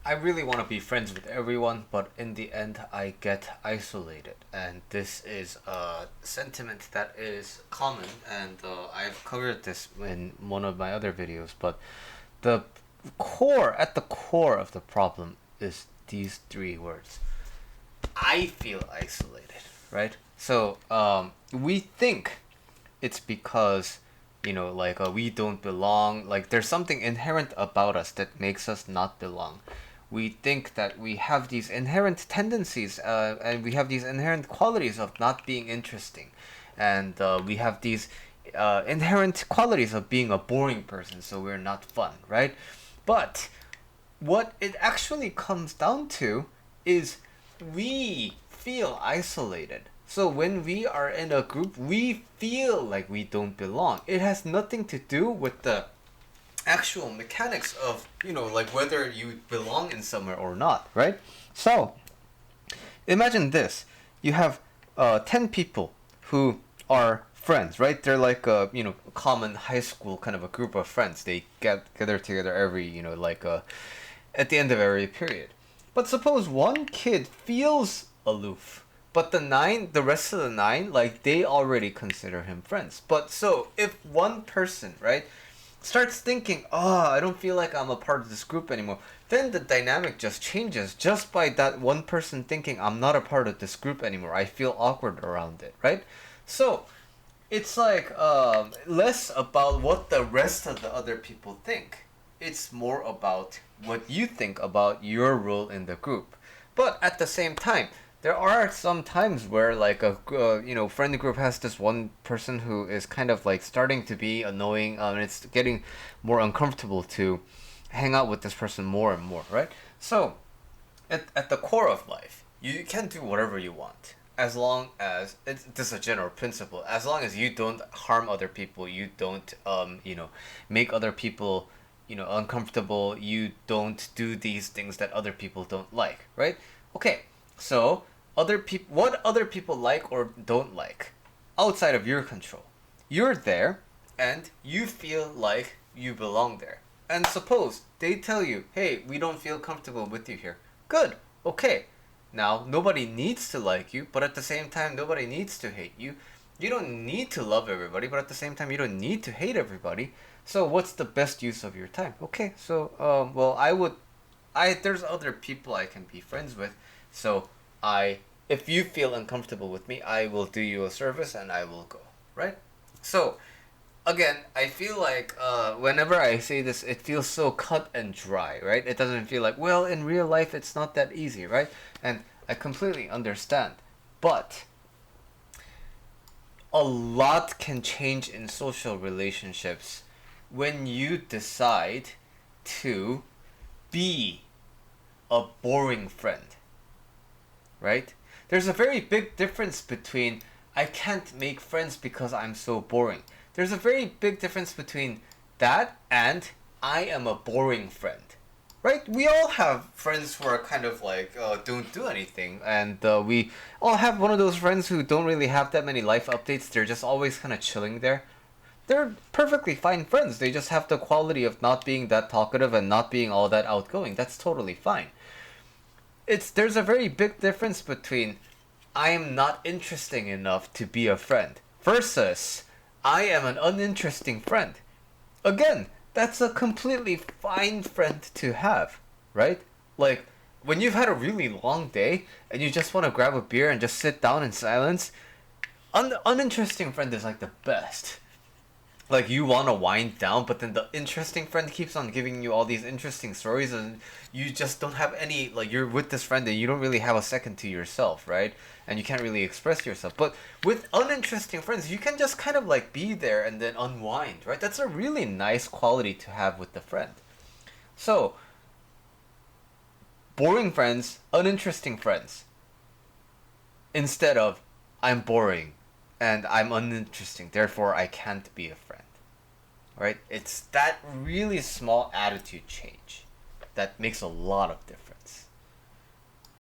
I really want to be friends with everyone, but in the end, I get isolated. And this is a sentiment that is common, and I've covered this in one of my other videos. But the at the core of the problem is these three words: I feel isolated, right? So we think it's because we don't belong. Like there's something inherent about us that makes us not belong. We think that we have these inherent tendencies, and we have these inherent qualities of not being interesting, and we have these inherent qualities of being a boring person, so we're not fun, right? But what it actually comes down to is we feel isolated. So when we are in a group, we feel like we don't belong. It has nothing to do with the actual mechanics of, like whether you belong in somewhere or not, right? So imagine this. You have 10 people who are friends, right? They're like a, common high school kind of a group of friends. They get together every, at the end of every period. But suppose one kid feels aloof, but the rest of the nine, like they already consider him friends. But so if one person, right, starts thinking, oh, I don't feel like I'm a part of this group anymore, then the dynamic just changes just by that one person thinking, I'm not a part of this group anymore. I feel awkward around it, right? So it's like less about what the rest of the other people think. It's more about what you think about your role in the group. But at the same time, there are some times where like a friend group has this one person who is kind of like starting to be annoying, and it's getting more uncomfortable to hang out with this person more and more, right? So at the core of life, you can do whatever you want as long as this is a general principle. As long as you don't harm other people, you don't make other people uncomfortable. You don't do these things that other people don't like, right? Okay, so what other people like or don't like, outside of your control. You're there, and you feel like you belong there. And suppose they tell you, hey, we don't feel comfortable with you here. Good, okay. Now, nobody needs to like you, but at the same time, nobody needs to hate you. You don't need to love everybody, but at the same time, you don't need to hate everybody. So, what's the best use of your time? Okay, so, there's other people I can be friends with. So, if you feel uncomfortable with me, I will do you a service and I will go, right? So, again, I feel like whenever I say this, it feels so cut and dry, right? It doesn't feel like, well, in real life, it's not that easy, right? And I completely understand. But a lot can change in social relationships when you decide to be a boring friend, right? There's a very big difference between I can't make friends because I'm so boring. There's a very big difference between that and I am a boring friend. Right? We all have friends who are kind of like don't do anything, and we all have one of those friends who don't really have that many life updates. They're just always kind of chilling there. They're perfectly fine friends. They just have the quality of not being that talkative and not being all that outgoing. That's totally fine. There's a very big difference between I am not interesting enough to be a friend versus I am an uninteresting friend. Again, that's a completely fine friend to have, right? Like when you've had a really long day and you just want to grab a beer and just sit down in silence, uninteresting friend is like the best. Like you want to wind down, but then the interesting friend keeps on giving you all these interesting stories, and you just don't have any, like you're with this friend and you don't really have a second to yourself, right? And you can't really express yourself. But with uninteresting friends, you can just kind of like be there and then unwind, right? That's a really nice quality to have with the friend. So boring friends, uninteresting friends, instead of I'm boring and I'm uninteresting, therefore I can't be a friend. Right? It's that really small attitude change that makes a lot of difference.